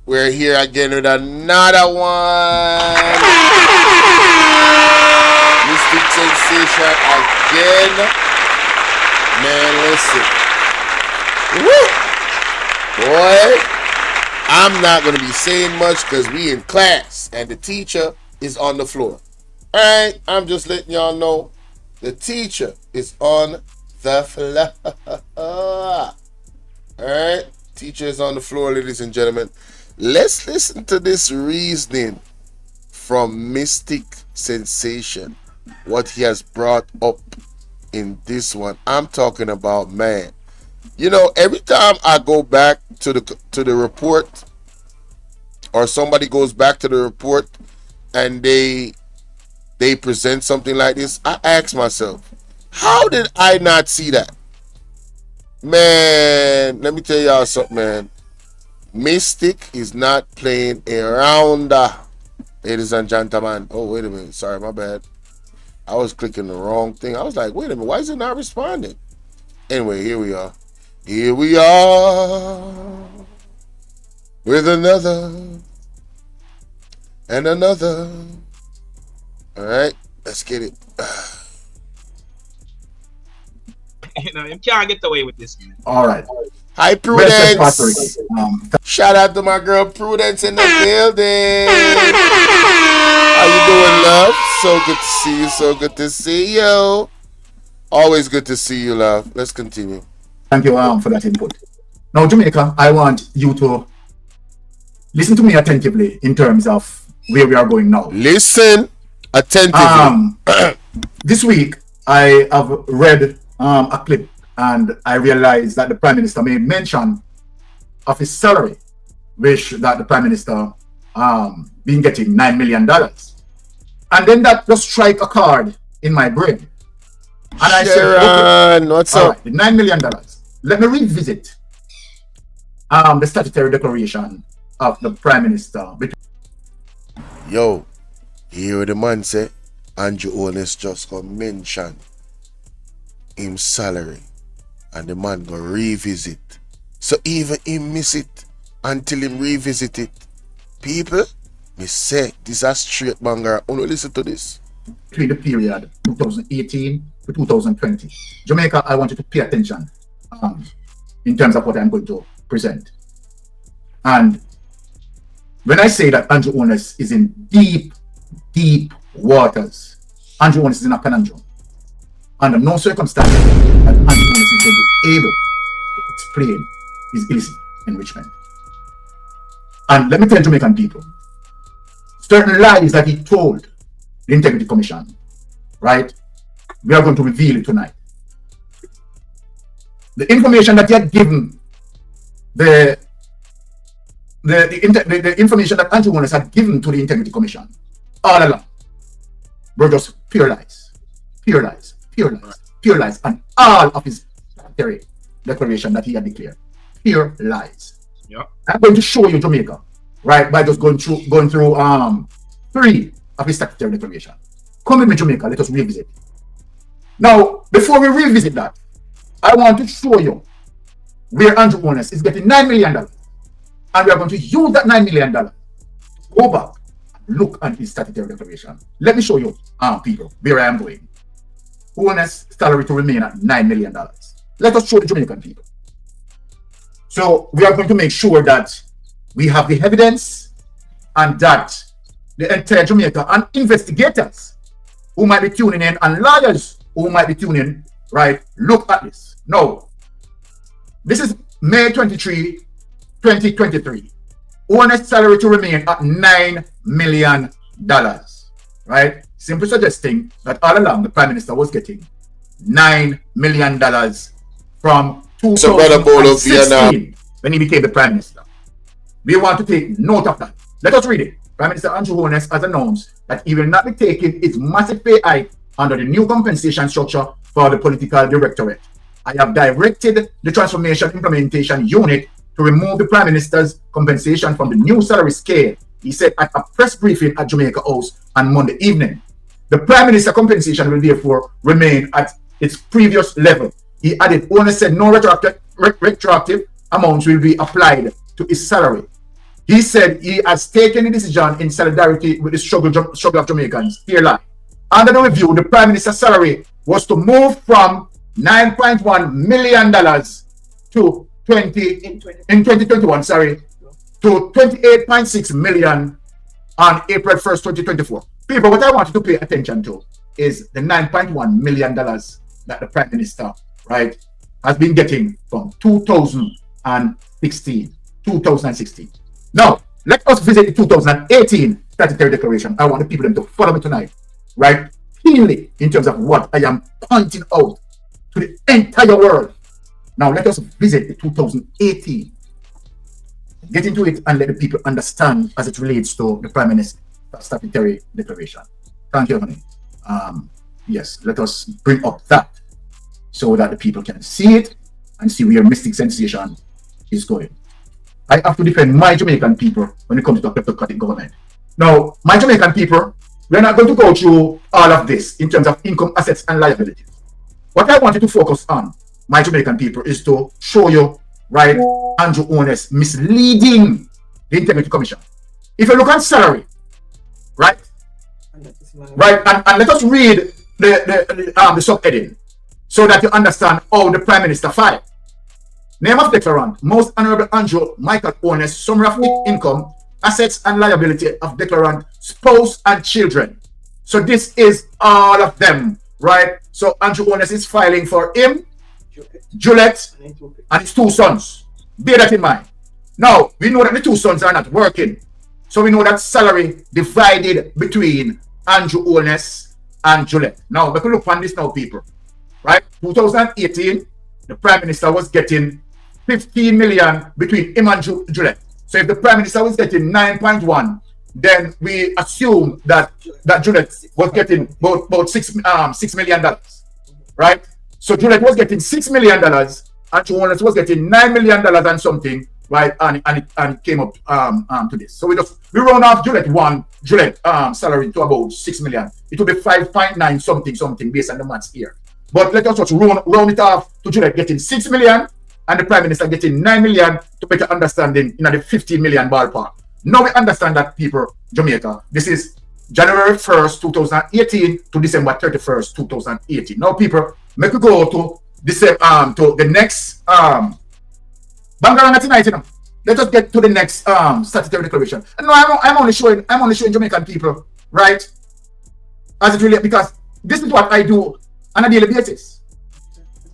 We're here again with another one. Mystic Sensation again. Man, listen. Woo! Boy, I'm not going to be saying much because we in class and the teacher is on the floor. Alright, I'm just letting y'all know the teacher is on the floor. Alright, teacher is on the floor, ladies and gentlemen. Let's listen to this reasoning from Mystic Sensation. What he has brought up in this one. I'm talking about, man. You know, every time I go back to the report, or somebody goes back to the report and they present something like this, I ask myself, how did I not see that? Man, let me tell y'all something, man. Mystic is not playing around, ladies and gentlemen. Oh, wait a minute. Sorry, my bad. I was clicking the wrong thing. I was like, wait a minute. Why is it not responding? Anyway, here we are. Here we are with another and another. All right, let's get it. You know, you can't get away with this, man. All right. Hi, Prudence. Shout out to my girl Prudence in the building. How you doing, love? So good to see you. So good to see you. Always good to see you, love. Let's continue. Thank you for that input. Now, Jamaica, I want you to listen to me attentively in terms of where we are going now. Listen attentively. This week, I have read a clip and I realized that the Prime Minister made mention of his salary, which that the Prime Minister been getting $9 million. And then that just strike a chord in my brain. And I said, okay, what's up? Right, the $9 million. Let me revisit the statutory declaration of the Prime Minister. Yo, here the man say, Andrew Holness just gonna mention him salary and the man gonna revisit. So even him miss it until him revisit it. People, me say, this a straight banger. Only listen to this. Between the period 2018 to 2020. Jamaica, I want you to pay attention in terms of what I'm going to present. And when I say that Andrew Holness is in deep, deep waters, Andrew Holness is in a conundrum. Under no circumstances that Andrew Holness is going to be able to explain his illicit enrichment. And let me tell Jamaican people, certain lies that he told the Integrity Commission, right? We are going to reveal it tonight. The information that he had given, the information that Andrew Holness had given to the Integrity Commission all along were just pure lies, pure lies, pure lies, pure lies, and all of his statutory declaration that he had declared, pure lies. Yeah. I'm going to show you Jamaica, right, by just going through 3 of his statutory declaration. Come with me, Jamaica, let us revisit. Now, before we revisit that, I want to show you where Andrew Holness is getting $9 million. And we are going to use that $9 million to go back and look at his statutory declaration. Let me show you, people, where I am going. Holness salary to remain at $9 million. Let us show the Jamaican people. So we are going to make sure that we have the evidence and that the entire Jamaica and investigators who might be tuning in and lawyers who might be tuning in, right, look at this. Now, this is May 23, 2023. Holness salary to remain at $9 million, right? Simply suggesting that all along the Prime Minister was getting $9 million from 2016 when he became the Prime Minister. We want to take note of that. Let us read it. Prime Minister Andrew Holness has announced that he will not be taking its massive pay hike under the new compensation structure for the political directorate. I have directed the Transformation Implementation Unit to remove the Prime Minister's compensation from the new salary scale, he said at a press briefing at Jamaica House on Monday evening. The Prime Minister compensation will therefore remain at its previous level. He added, Holness said no retroactive amounts will be applied to his salary. He said he has taken the decision in solidarity with the struggle of Jamaicans. Here lie. Under the review, the Prime Minister's salary was to move from $9.1 million to 2021, to 28.6 million on April 1st, 2024. People, what I want you to pay attention to is the $9.1 million that the Prime Minister, right, has been getting from 2016. Now, let us visit the 2018 Statutory Declaration. I want the people to follow me tonight, right? Keenly in terms of what I am pointing out to the entire world. Now, let us visit the 2018. Get into it and let the people understand as it relates to the Prime Minister's Statutory Declaration. Thank you, honey. Yes, let us bring up that so that the people can see it and see where Mystic Sensation is going. I have to defend my Jamaican people when it comes to the kleptocratic government. Now, my Jamaican people, we're not going to go through all of this in terms of income, assets, and liabilities. What I want you to focus on, my Jamaican people, is to show you, right, Andrew Holness misleading the Integrity Commission. If you look at salary, right, and let us read the subheading so that you understand how the Prime Minister filed. Name of declarant, Most Honorable Andrew Michael Holness, summary of income, assets and liability of declarant, spouse and children. So this is all of them, right? So Andrew Holness is filing for him, Juliet, and his two sons. Bear that in mind. Now, we know that the two sons are not working. So we know that salary divided between Andrew Holness and Juliet. Now, we can look on this now, people. Right? 2018, the Prime Minister was getting 15 million between him and Juliet. So if the Prime Minister was getting 9.1, then we assume that Juliet was getting about $6 million. Right? So Juliet was getting $6 million, and Holness was getting $9 million and something, right? And it came up to this. So we round off Juliet salary to about 6 million. It will be 5.9 something based on the maths here. But let us just round it off to Juliet getting 6 million and the Prime Minister getting 9 million to better understanding in the 15 million ballpark. Now we understand that, people, Jamaica, this is January 1st, 2018 to December 31st, 2018. Now, people, make we go to the next Bangaranga tonight, you know. Let us get to the next statutory declaration. And no, I'm only showing Jamaican people, right? As it relates, because this is what I do on a daily basis.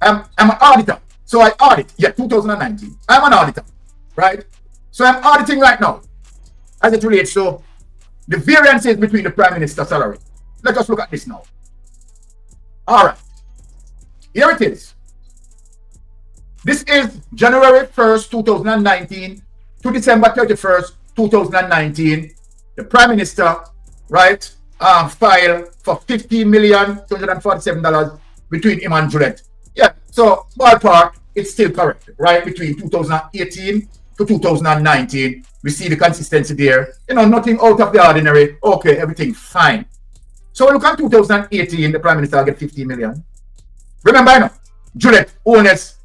I'm an auditor, so I audit. Yeah, 2019. I'm an auditor, right? So I'm auditing right now as it relates to the variances between the Prime Minister's salary. Let us look at this now. All right. Here it is. This is January 1st, 2019 to December 31st, 2019. The Prime Minister, right, filed for $15,247 between him and Juliet. Yeah, so ballpark, it's still correct, right? Between 2018 to 2019, we see the consistency there. You know, nothing out of the ordinary. Okay, everything fine. So look at 2018, the Prime Minister get 15 million. Remember, you know, Juliet Holness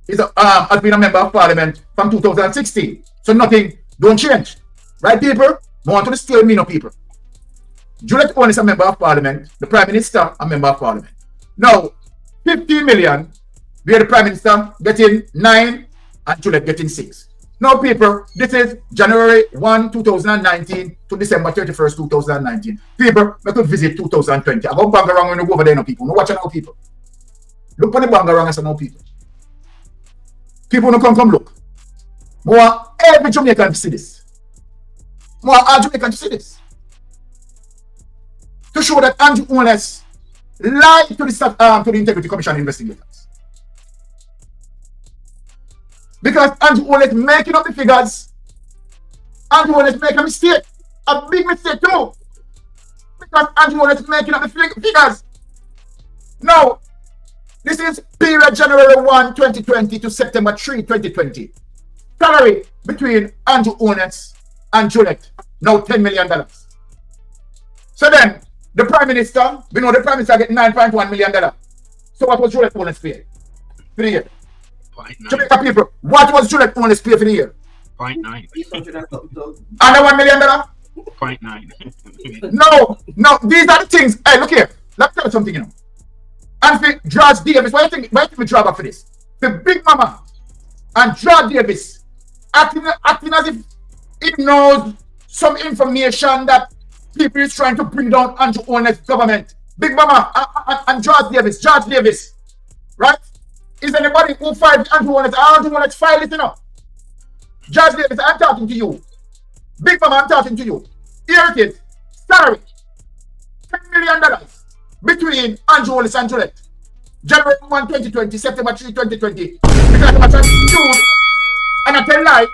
has been a member of Parliament from 2016. So nothing don't change. Right, people? Want to steal me, no, people. Juliet Holness a member of Parliament. The Prime Minister a member of Parliament. Now, 15 million, where the Prime Minister getting 9 and Juliet getting 6. Now, people, this is January 1, 2019 to December 31st, 2019. People, we could visit 2020. I go bang around when you go over there, no, people. No, watch out, people. Look on the bang around and say, no, people. People no come look. More every Jamaican to see this. More all Jamaican to see this. To show that Andrew Holness lied to the Integrity Commission investigators. Because Andrew Holness making up the figures. Andrew Holness making a mistake. A big mistake too. Because Andrew Holness making up the figures. Now, this is period January 1, 2020 to September 3, 2020. Salary between Andrew Holness and Juliet, now $10 million. So then, the Prime Minister, we know the Prime Minister get $9.1 million. So what was Juliet Holness paid for the year? Jamaica people, what was Juliet Holness paid for the year? 0.9. Under $1 million? 0.9. No, these are the things. Hey, look here. Let me tell you something, you know. And for George Davis, why do you think we draw back for this? The Big Mama and George Davis acting as if it knows some information that people is trying to bring down Andrew Holness government. Big Mama and George Davis, right? Is anybody who filed Andrew Holness? Andrew Holness filed it, you know. George Davis, I'm talking to you. Big Mama, I'm talking to you. Here it is. Salary. $10 million between Andrew Holness and Gillette. January 1, 2020, September 3, 2020. Because I'm trying to choose and I tell lie.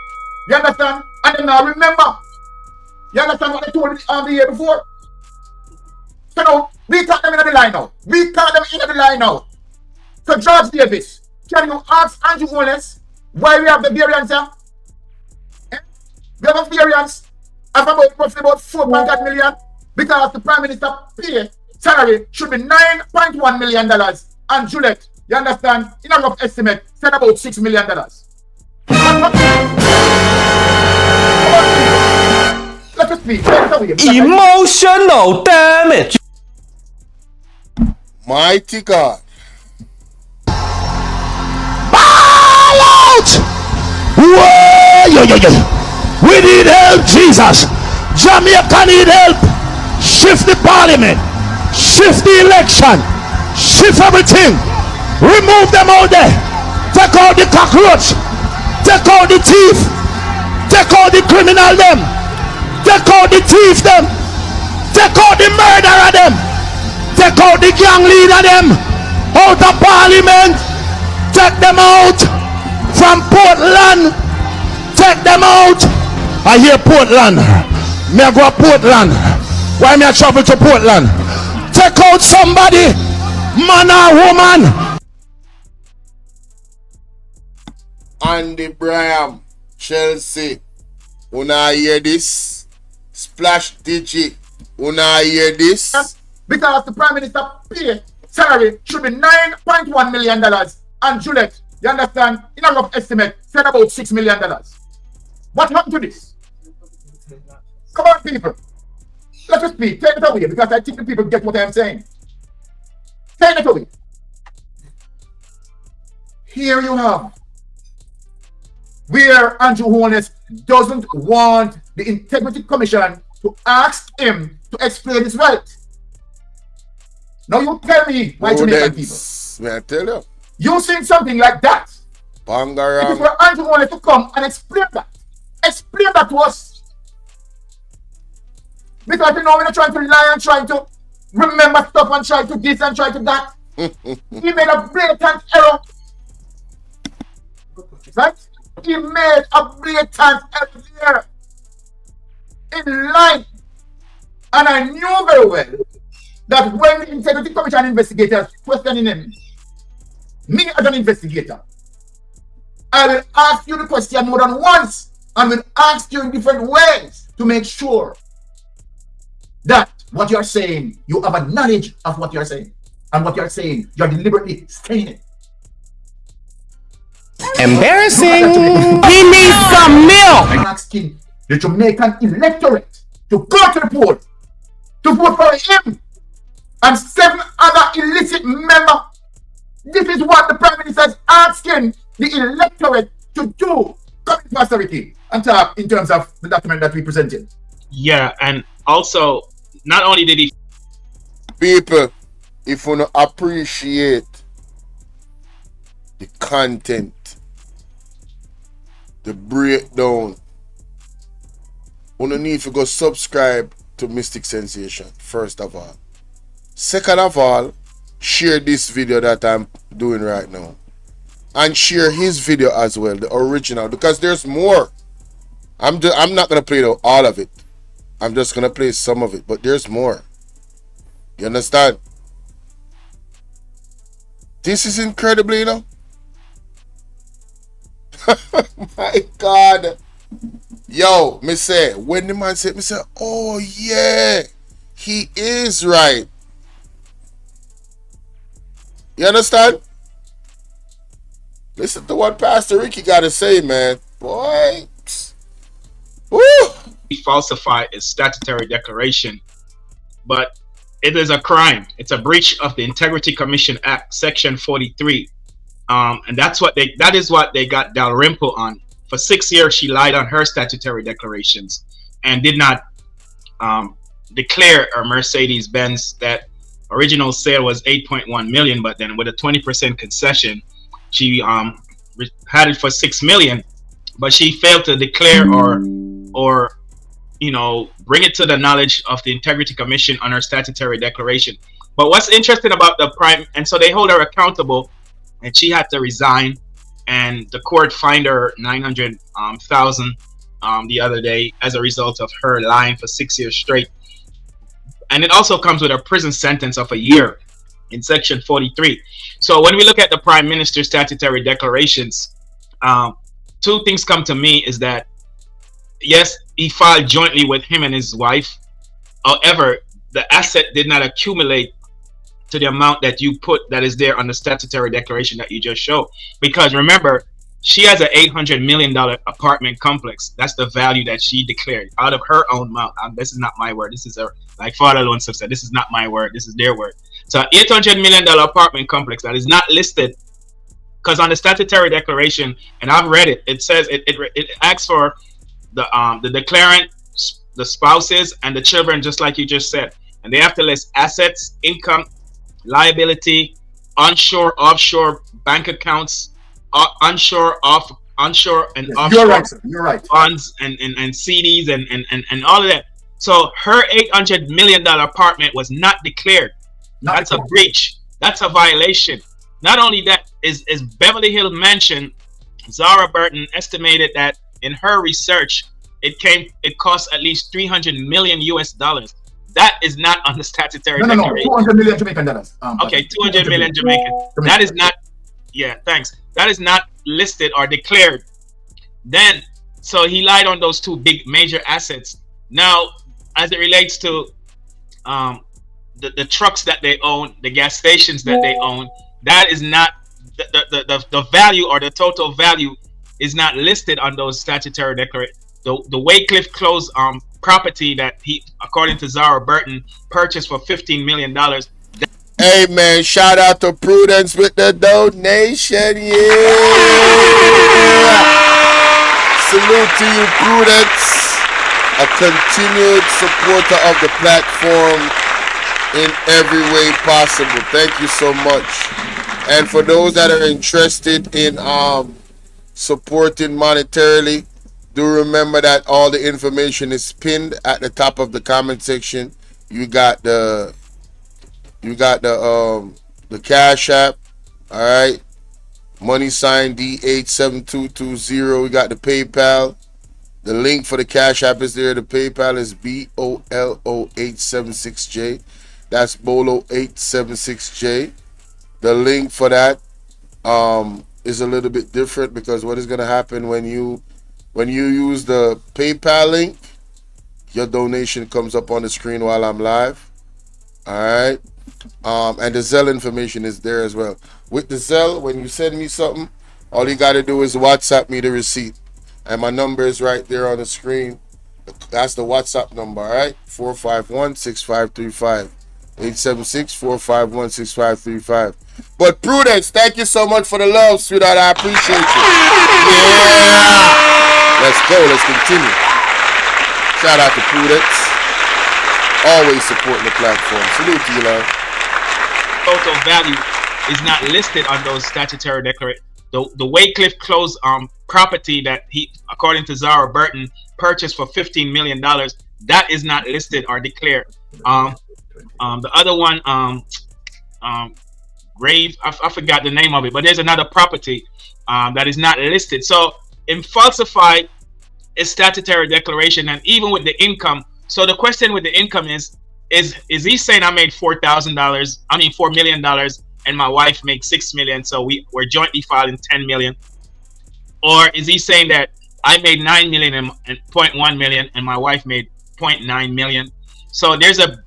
You understand? And then now remember. You understand what I told you the year before? So now, we caught them in the line now. So George Davis, can you ask Andrew Holness why we have the variance here? We have a variance of roughly about 4.8 million because the Prime Minister pay salary should be $9.1 million. And Juliet, you understand, in a rough estimate, said about $6 million. Let us speak. Emotional damage. Mighty God. Ball out! Whoa, we need help, Jesus. Jamaica need help. Shift the parliament. Shift the election. Shift everything. Remove them all there. Take out the cockroach. Take out the thief. Take out the criminal them. Take out the thief them. Take out the murderer them. Take out the gang leader them. Out of parliament. Take them out from Portland. Take them out. I hear Portland. Me I go to Portland. Why me I travel to Portland? Take out somebody. Man or woman. Andy Bryan, Chelsea. Una hear this? Splash Digi. Una hear this? Because the Prime Minister pay salary should be $9.1 million. And Juliet, you understand, in a rough estimate, said about $6 million. What happened to this? Come on, people. Let us speak. Take it away because I think the people get what I'm saying. Take it away. Here you have where Andrew Holness doesn't want the Integrity Commission to ask him to explain his wealth. Now you tell me, my Jamaican people. May I tell you? You seen something like that? Bangarang. It is for Andrew Holness to come and explain that. Explain that to us. Because you know we're not trying to lie and trying to remember stuff and try to this and try to that. He made a blatant error. Right? He made a blatant error there. In line. And I knew very well that when the Integrity Commission investigators questioning him, me as an investigator, I will ask you the question more than once and will ask you in different ways to make sure that what you're saying, you have a knowledge of what you're saying. And what you're saying, you're deliberately saying it. Embarrassing. He needs some milk. I'm asking the Jamaican electorate to go to the poll to vote for him and 7 other illicit members. This is what the Prime Minister is asking the electorate to do. Come in posterity and talk in terms of the document that we presented. Yeah, and also, not only did he... People, if you don't appreciate the content, the breakdown, you need to go subscribe to Mystic Sensation, first of all. Second of all, share this video that I'm doing right now. And share his video as well, the original, because there's more. I'm not going to play all of it. I'm just going to play some of it, but there's more. You understand? This is incredible, you know? My God. Yo, me say, when the man said, me say, oh yeah, he is right. You understand? Listen to what Pastor Ricky got to say, man. Boy, Woo! Falsify a statutory declaration, but it is a crime. It's a breach of the Integrity Commission Act, Section 43. And that is what they got Dalrymple on. For 6 years, she lied on her statutory declarations and did not declare a Mercedes-Benz that original sale was 8.1 million, but then with a 20% concession, she had it for 6 million, but she failed to declare or bring it to the knowledge of the Integrity Commission on her statutory declaration. But what's interesting about the prime, and so they hold her accountable, and she had to resign, and the court fined her $900,000 the other day as a result of her lying for 6 years straight. And it also comes with a prison sentence of a year in Section 43. So when we look at the Prime Minister's statutory declarations, two things come to me is that, yes, he filed jointly with him and his wife. However, the asset did not accumulate to the amount that you put that is there on the statutory declaration that you just showed. Because remember, she has an $800 million apartment complex. That's the value that she declared out of her own mouth. This is not my word. This is like Father Loan said, this is not my word. This is their word. So $800 million apartment complex that is not listed, because on the statutory declaration, and I've read it, it says it asks for the declarant, the spouses, and the children, just like you just said. And they have to list assets, income, liability, onshore, offshore bank accounts, onshore and offshore You're right. funds and CDs and all of that. So her $800 million apartment was not declared. That's a breach. That's a violation. Not only that, is Beverly Hills Mansion, Zara Burton estimated that in her research, it cost at least $300 million US. That is not on the statutory declaration. 200 million Jamaican dollars. Okay, 200 million Jamaican. That is not, thanks. That is not listed or declared. Then, so he lied on those two big major assets. Now, as it relates to the trucks that they own, the gas stations that they own, that is not the value, or the total value is not listed on those statutory declarations. The Waycliffe Close property that he, according to Zara Burton, purchased for $15 million. Hey man, shout out to Prudence with the donation. Yeah. Salute to you, Prudence. A continued supporter of the platform in every way possible. Thank you so much. And for those that are interested in supporting monetarily, do remember that all the information is pinned at the top of the comment section. You got the Cash App, all right, money sign D87220. We got the PayPal. The link for the Cash App is there. The PayPal is BOLO876J. That's Bolo876J. The link for that is a little bit different, because what is going to happen when you use the PayPal link, your donation comes up on the screen while I'm live. All right. And the Zelle information is there as well. With the Zelle, when you send me something, all you got to do is WhatsApp me the receipt. And my number is right there on the screen. That's the WhatsApp number, all right? 451-6535. 876-451-6535. But Prudence, thank you so much for the love, sweetheart. I appreciate you. Yeah. Let's go. Let's continue. Shout out to Prudence. Always supporting the platform. Salute to you, love. Total value is not listed on those statutory declarations. The Waycliffe Close property that he, according to Zara Burton, purchased for $15 million, that is not listed or declared. The other one, Grave, I forgot the name of it, but there's another property that is not listed. So in falsified a statutory declaration, and even with the income. So the question with the income is he saying I made $4 million, and my wife makes $6 million, so we're jointly filing $10 million? Or is he saying that I made $9 million and $0.1 million, and my wife made $0.9 million? So there's a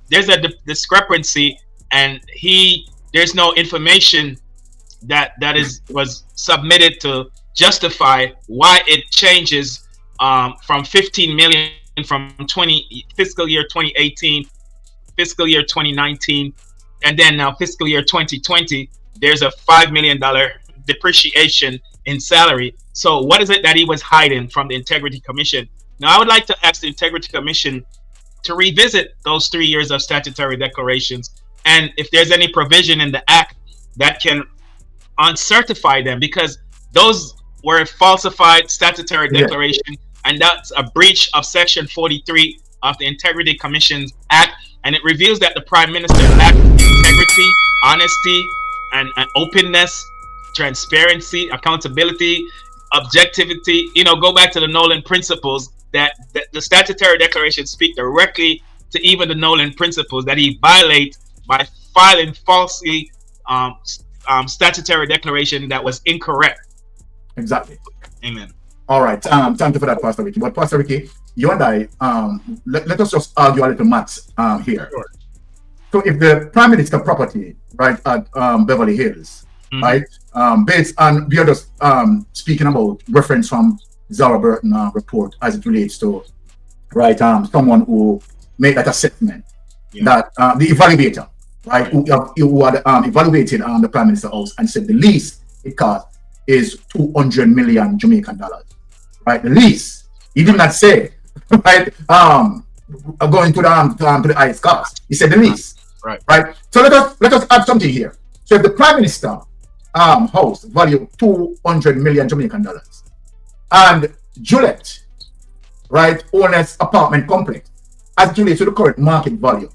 discrepancy, and there's no information that was submitted to justify why it changes from 15 million from fiscal year 2018, fiscal year 2019, and then now fiscal year 2020. There's a $5 million depreciation in salary. So what is it that he was hiding from the Integrity Commission? Now I would like to ask the Integrity Commission to revisit those 3 years of statutory declarations, and if there's any provision in the act that can uncertify them, because those were falsified statutory declaration, and that's a breach of section 43 of the Integrity Commissions Act, and it reveals that the Prime Minister lacked integrity, honesty, and openness, transparency, accountability, objectivity. Go back to the Nolan principles, that the statutory declarations speak directly to even the Nolan principles that he violates by filing falsely statutory declaration that was incorrect. Exactly. Amen. All right. Thank you for that, Pastor Ricky. But Pastor Ricky, you and I, let us just argue a little maths here. Sure. So if the Prime Minister property, right, at Beverly Hills, right, based on, we are just speaking about reference from Zara Burton report as it relates to, right, someone who made that assessment, that the evaluator, right, who had evaluated the Prime Minister house and said the least it cost is 200 million Jamaican dollars, right? The least. He did not say, right, going to the highest cost. He said the least, right? So let us add something here. So if the Prime Minister house value 200 million Jamaican dollars, and Juliet, right, owner's apartment complex, as it relates to the current market value,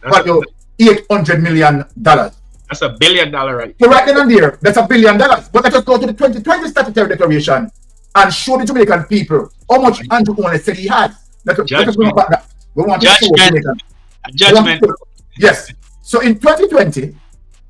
value $800 million. That's $1 billion, right? So right then and there, that's $1 billion. But let us go to the 2020 statutory declaration and show the Jamaican people how much Andrew Owens said he has. Let us go back that. We want to show Jamaican. Judgment. Yes. So in 2020,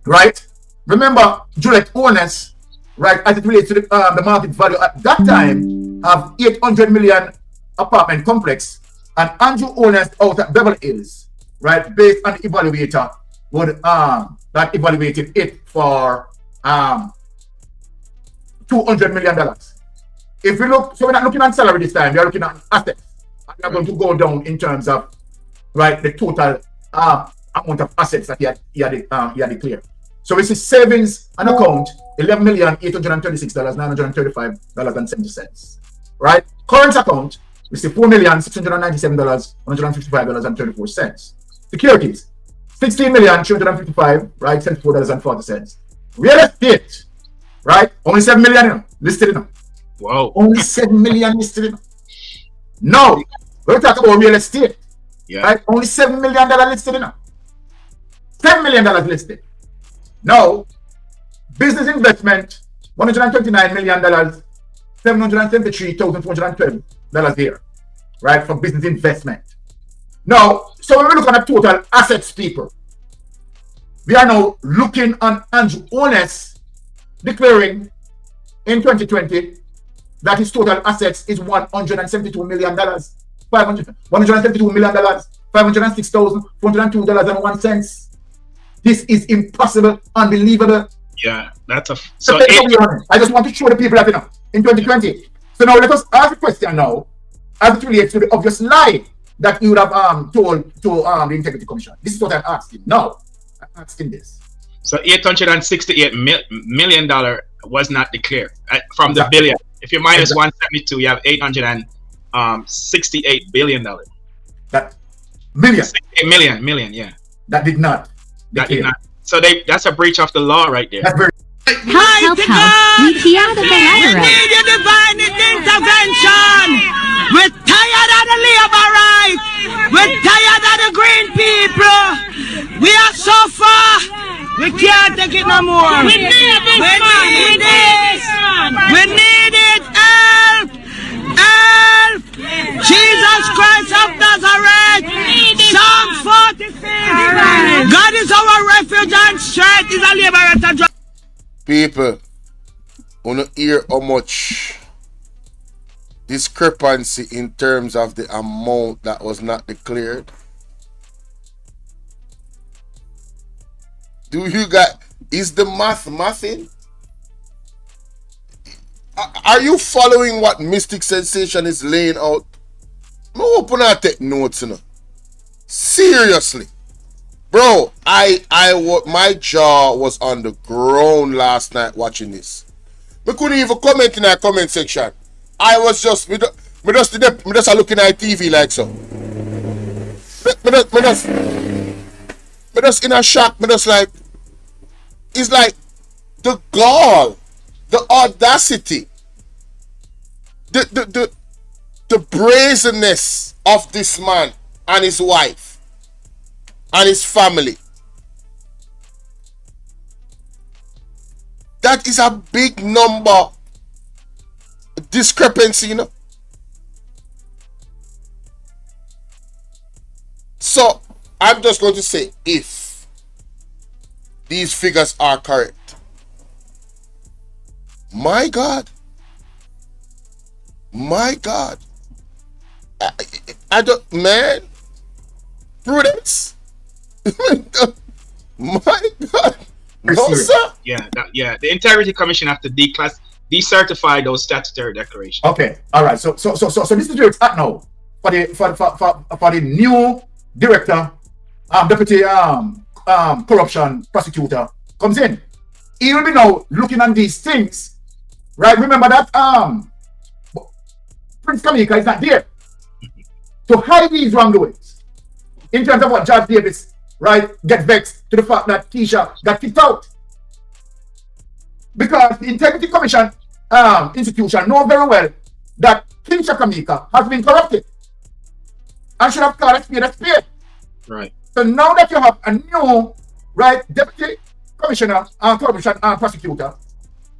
right, remember Juliet Owens, right, as it relates to the market value at that time of 800 million apartment complex, and Andrew Owens out at Beverly Hills, right, based on the evaluator, would that evaluated it for $200 million. If we look, so we're not looking at salary this time, we are looking at assets. And we are going to go down in terms of, right, the total amount of assets that he had declared. So it's his savings and account, $11,836,935.70. Right? Current account, we see $4,697,155.34. Securities, $16,355,000, right? $74.40. Real estate, right? Only 7 million listed in. Wow. Only 7 million listed in. No, we're talking about real estate. Right? Only $7 million listed in. $10 million listed. Now, business investment, $129 million, $773,412 there, right, for business investment. Now, so when we look at total assets, people, we are now looking on Andrew Owens declaring in 2020 that his total assets is $172 million, $506,402.01. This is impossible, unbelievable. Yeah, that's a. So I just want to show the people that, in 2020. So now let us ask the question now, as it relates to the obvious lie that you would have told to the Integrity Commission. This is what I'm asking. Now, I'm asking this. So $868 million was not declared from the billion. If you minus 172, you have $868 billion. That million. 68 million, yeah. That did not. That did not. So that's a breach of the law right there. That's very. Help, the We need your divine intervention. We're tired of the labor rights. We're tired of the green people. We are so far. We can't take it no more. We need this. We need this. We need it. Help. Help. Jesus Christ of Nazareth. Psalm 46. God is our refuge and strength. Is a liberator. People, wanna hear how much discrepancy in terms of the amount that was not declared? Do you got, is the mathing? are you following what Mystic Sensation is laying out? No, open and take notes, you know. Seriously, bro. My jaw was on the ground last night watching this. We couldn't even comment in our comment section. I was just, me just looking at TV like so. Me just in a shock. Me just like, it's like the gall, the audacity, the brazenness of this man and his wife and his family. That is a big number discrepancy, you know. So I'm just going to say, if these figures are correct, my God, I don't, man, Prudence, my God, no sir. Yeah, the Integrity Commission have to decertify those statutory declarations. Okay, all right. So this is where it's at now for the new director, deputy corruption prosecutor comes in. He will be now looking at these things, right? Remember that Prince Kamika is not there to hide these wrongdoings in terms of what Judge Davis, right, get vexed to the fact that Keisha got kicked out. Because the Integrity Commission institution know very well that Keisha Kamika has been corrupted and should have called a spade. Right. So now that you have a new, right, deputy commissioner and corruption and prosecutor,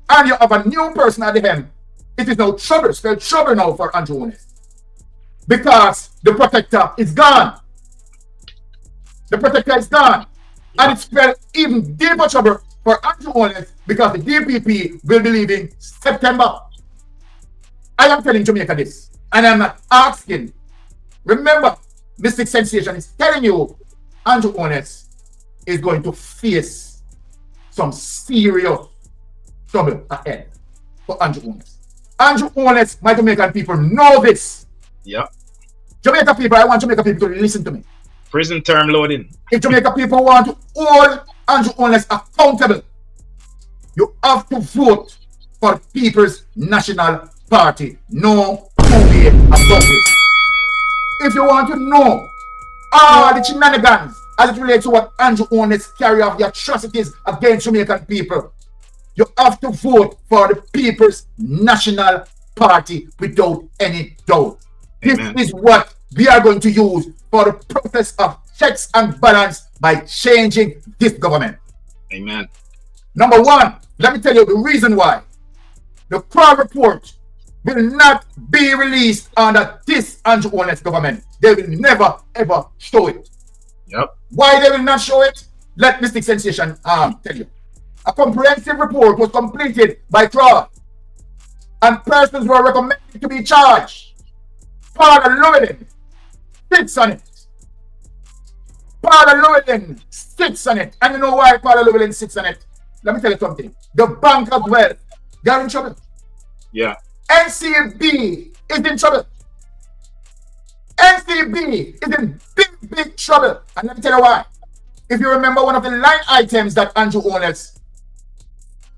and you have a new person at the helm, it is now trouble, spelled trouble now for Andrew Honest. Because the protector is gone. The protector is gone. And it's spelled even deeper trouble for Andrew Honest because the DPP will be leaving September. I am telling Jamaica this, and I'm not asking. Remember, Mystic Sensation is telling you Andrew Honest is going to face some serious trouble ahead for Andrew Honest. Andrew Honest, my Jamaican people know this. Yep. Jamaica people, I want Jamaica people to listen to me. Prison term loading. If Jamaica people want to hold Andrew Honest accountable, you have to vote for People's National Party. No two-way about this. If you want to know all the shenanigans as it relates to what Andrew Honest carry out the atrocities against Jamaican people, you have to vote for the People's National Party without any doubt. Amen. This is what we are going to use for the process of checks and balance by changing this government. Amen. Number one, let me tell you the reason why. The crime report will not be released under this Andrew Honest government. They will never ever show it. Yep. Why they will not show it? Let Mystic Sensation tell you. A comprehensive report was completed by CRAW, and persons were recommended to be charged. Father Llewellyn sits on it. Father Llewellyn sits on it. And you know why Father Llewellyn sits on it? Let me tell you something. The bank as well, they are in trouble. Yeah. NCB is in trouble. NCB is in big trouble. And let me tell you why. If you remember one of the line items that Andrew Honest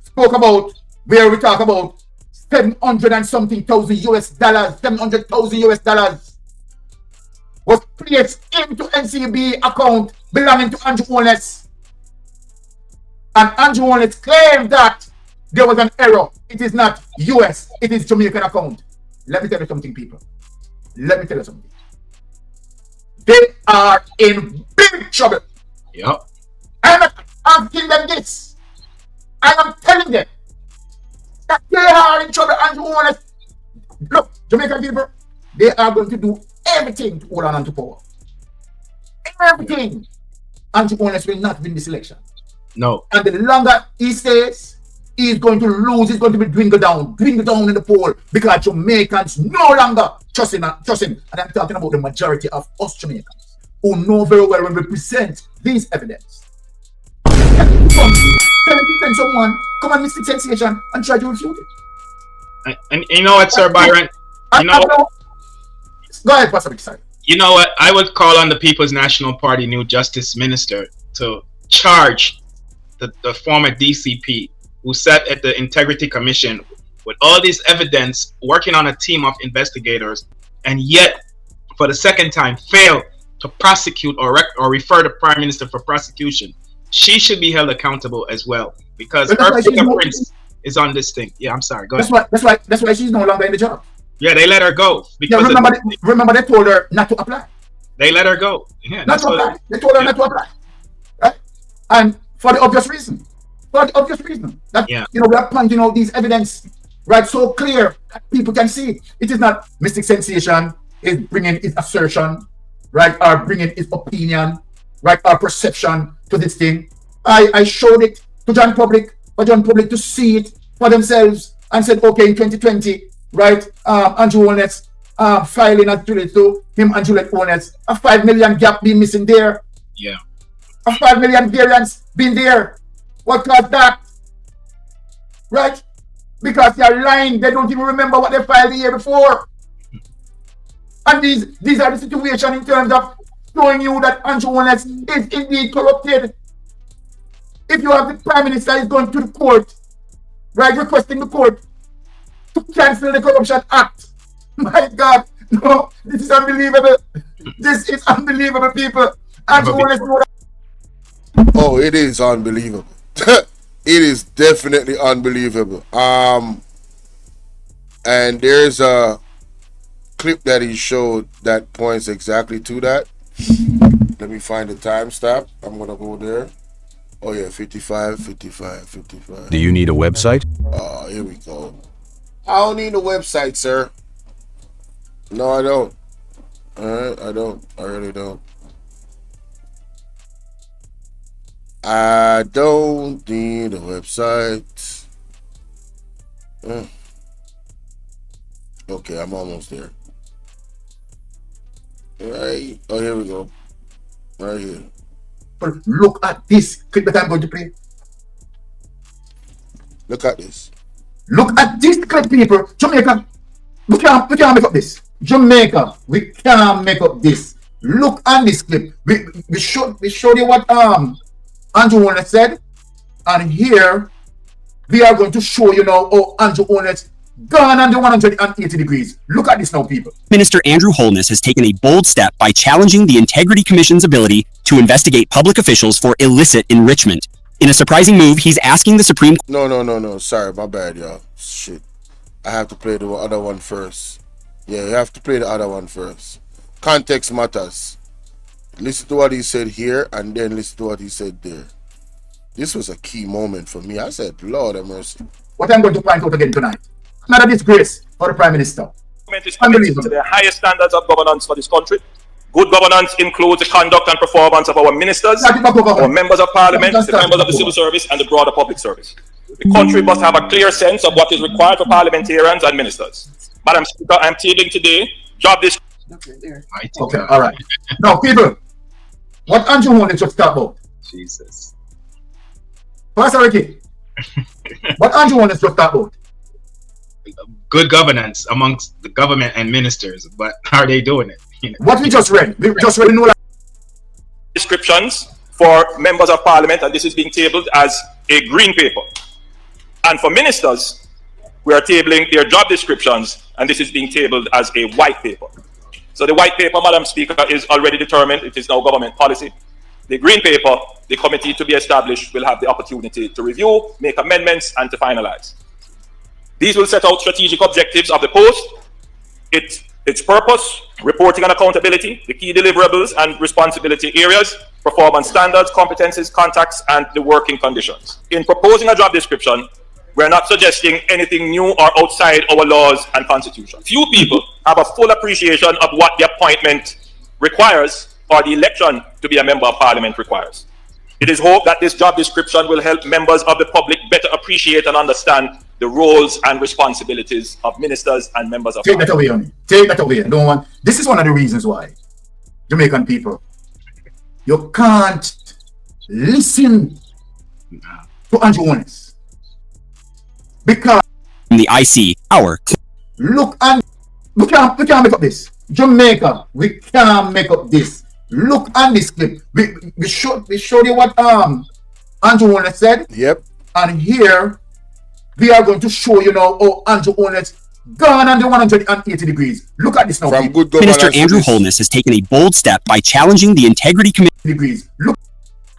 spoke about, where we talk about 700 and something thousand US dollars, 700,000 US dollars was placed into NCB account belonging to Andrew Honest. And Andrew Honest claimed that there was an error. It is not US, it is Jamaican account. Let me tell you something, people. Let me tell you something. They are in big trouble. Yep. I'm not asking them this. I am telling them that they are in trouble. Andrew Honest, look, Jamaican people, they are going to do everything to hold on to power. Everything. Andrew Honest will not win this election. No. And the longer he stays, he's going to lose. He's going to be dwindled down in the poll because Jamaicans no longer trust him. And I'm talking about the majority of us Jamaicans who know very well when we present these evidence. Someone come on Mystic Sensation and try to refute it. And you know what, Sir Byron? You know what? Go ahead, Pastor Vic, sorry. You know what? I would call on the People's National Party new Justice Minister to charge the former DCP who sat at the Integrity Commission with all this evidence, working on a team of investigators, and yet, for the second time, failed to prosecute or refer the Prime Minister for prosecution. She should be held accountable as well, because her fingerprint is on this thing. Yeah, I'm sorry. Go ahead. That's why she's no longer in the job. Yeah, they let her go. Because remember they told her not to apply. They let her go. Yeah, not to apply. They told her not to apply. Right? And for the obvious reason. That, we are pointing out these evidence, right, so clear that people can see. It is not Mystic Sensation is bringing his assertion, right, or bringing his opinion, right, or perception to this thing. I showed it to John Public, for John Public to see it for themselves and said, okay, in 2020, right, Andrew Holness filing as related to him and Juliet Holness, a 5 million gap being missing there. Yeah. A 5 million variance being there. What caused that? Right? Because they're lying. They don't even remember what they filed the year before. And these are the situation in terms of showing you that Andrew Holness is indeed corrupted. If you have the Prime Minister is going to the court, right, requesting the court to cancel the Corruption Act. My God, no, this is unbelievable. This is unbelievable, people. Andrew Holness know that. Oh, it is unbelievable. It is definitely unbelievable. And there's a clip that he showed that points exactly to that. Let me find the timestamp. I'm gonna go there. Oh yeah, 55. Do you need a website? Oh, here we go. I don't need a website, sir. No, I don't. Alright, I don't. I really don't. I don't need a website. Okay, I'm almost there. Right. Oh, here we go. Right here. But look at this clip that I'm going to play. Look at this. Look at this clip, people. Jamaica, we can't make up this. Jamaica, we can't make up this. Look at this clip. We showed you what Andrew Holness said, and here we are going to show you now how Andrew Holness gone under 180 degrees. Look at this now, people. Minister Andrew Holness has taken a bold step by challenging the Integrity Commission's ability to investigate public officials for illicit enrichment. In a surprising move, he's asking the Supreme Court. No. Sorry, my bad, y'all. Shit. I have to play the other one first. Yeah, you have to play the other one first. Context matters. Listen to what he said here, and then listen to what he said there. This was a key moment for me. I said, Lord have mercy. What I'm going to point out again tonight. Another disgrace for the Prime Minister. Is committed to the highest standards of governance for this country. Good governance includes the conduct and performance of our ministers, our members of parliament, the members of the civil service, and the broader public service. The country must have a clear sense of what is required for parliamentarians and ministers. Madam Speaker, I'm tabling today job description. Okay, all right. Now, people, what Andrew Holness just talked about. Jesus. Pastor Ricky, what Andrew Holness just talked about. Good governance amongst the government and ministers, but how are they doing it? You know? What we just read no descriptions for members of parliament, and this is being tabled as a green paper. And for ministers, we are tabling their job descriptions, and this is being tabled as a white paper. So the white paper, Madam Speaker, is already determined. It is now government policy. The green paper, the committee to be established will have the opportunity to review, make amendments, and to finalize. These will set out strategic objectives of the post, its purpose, reporting and accountability, the key deliverables and responsibility areas, performance standards, competencies, contacts, and the working conditions. In proposing a job description, we're not suggesting anything new or outside our laws and constitution. Few people have a full appreciation of what the appointment requires or the election to be a member of parliament requires. It is hoped that this job description will help members of the public better appreciate and understand the roles and responsibilities of ministers and members of parliament. Take that away, honey. Take that away. Don't want. This is one of the reasons why Jamaican people, you can't listen to Andrew Holness. Because the IC power. Look, and we can't make up this. Jamaica, we can't make up this. Look on this clip. We showed you what Andrew Holness said. Yep. And here we are going to show you now how Andrew Holness gone under 180 degrees. Look at this now. From good governance. Minister Andrew Holness has taken a bold step by challenging the Integrity Commission. Degrees. Look,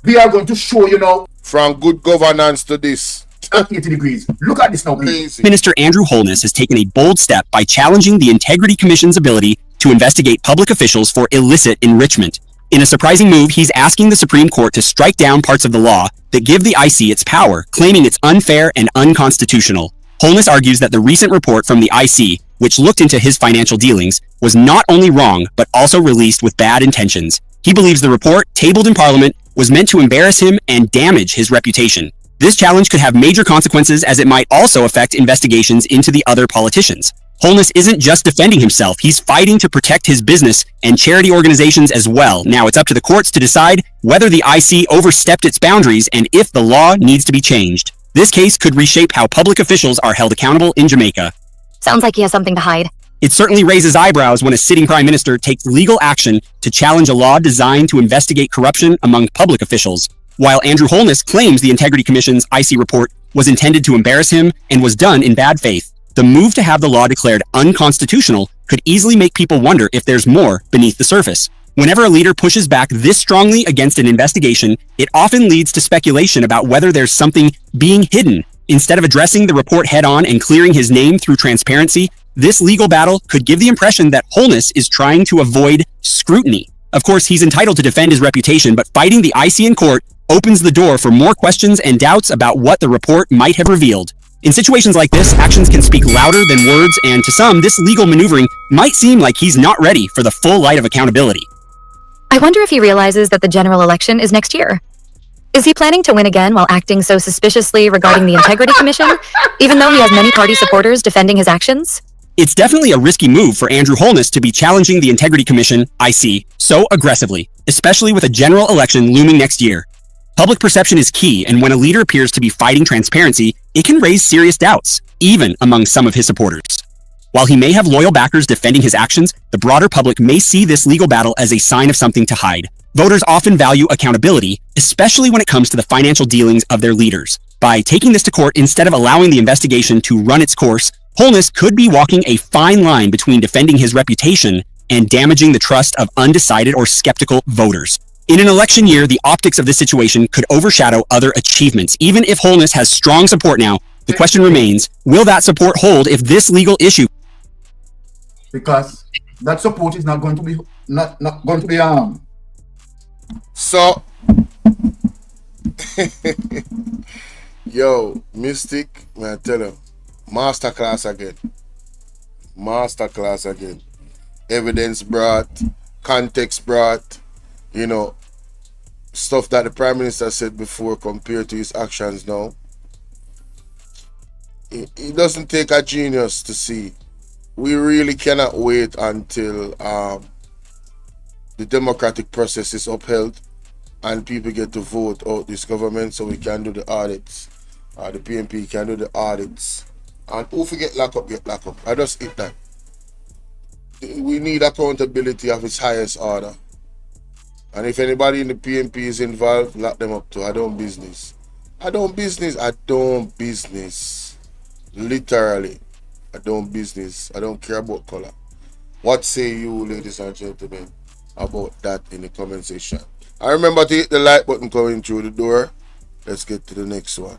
we are going to show you now. From good governance to this. 80 degrees. Look at this now. Minister Andrew Holness has taken a bold step by challenging the Integrity Commission's ability to investigate public officials for illicit enrichment. In a surprising move, he's asking the Supreme Court to strike down parts of the law that give the IC its power, claiming it's unfair and unconstitutional. Holness argues that the recent report from the IC, which looked into his financial dealings, was not only wrong, but also released with bad intentions. He believes the report, tabled in Parliament, was meant to embarrass him and damage his reputation. This challenge could have major consequences, as it might also affect investigations into the other politicians. Holness isn't just defending himself, he's fighting to protect his business and charity organizations as well. Now it's up to the courts to decide whether the IC overstepped its boundaries and if the law needs to be changed. This case could reshape how public officials are held accountable in Jamaica. Sounds like he has something to hide. It certainly raises eyebrows when a sitting prime minister takes legal action to challenge a law designed to investigate corruption among public officials. While Andrew Holness claims the Integrity Commission's IC report was intended to embarrass him and was done in bad faith, the move to have the law declared unconstitutional could easily make people wonder if there's more beneath the surface. Whenever a leader pushes back this strongly against an investigation, it often leads to speculation about whether there's something being hidden. Instead of addressing the report head-on and clearing his name through transparency, this legal battle could give the impression that Holness is trying to avoid scrutiny. Of course, he's entitled to defend his reputation, but fighting the IC in court opens the door for more questions and doubts about what the report might have revealed. In situations like this, actions can speak louder than words, and to some, this legal maneuvering might seem like he's not ready for the full light of accountability. I wonder if he realizes that the general election is next year. Is he planning to win again while acting so suspiciously regarding the Integrity Commission, even though he has many party supporters defending his actions? It's definitely a risky move for Andrew Holness to be challenging the Integrity Commission, IC, so aggressively, especially with a general election looming next year. Public perception is key, and when a leader appears to be fighting transparency, it can raise serious doubts, even among some of his supporters. While he may have loyal backers defending his actions, the broader public may see this legal battle as a sign of something to hide. Voters often value accountability, especially when it comes to the financial dealings of their leaders. By taking this to court instead of allowing the investigation to run its course, Holness could be walking a fine line between defending his reputation and damaging the trust of undecided or skeptical voters. In an election year, the optics of this situation could overshadow other achievements. Even if Holness has strong support now, the question remains, will that support hold if this legal issue... Because that support is not going to be So yo, Mystic, man, I tell you, masterclass again. Evidence brought, context brought, you know, stuff that the Prime Minister said before compared to his actions now. It doesn't take a genius to see. We really cannot wait until the democratic process is upheld and people get to vote out this government so we can do the audits. The PNP can do the audits. And who forget lock up, get lock up. I just hit that. We need accountability of its highest order. And if anybody in the PNP is involved, lock them up too. I don't business. Literally. I don't business. I don't care about color. What say you, ladies and gentlemen, about that in the comment section? I remember to hit the like button coming through the door. Let's get to the next one.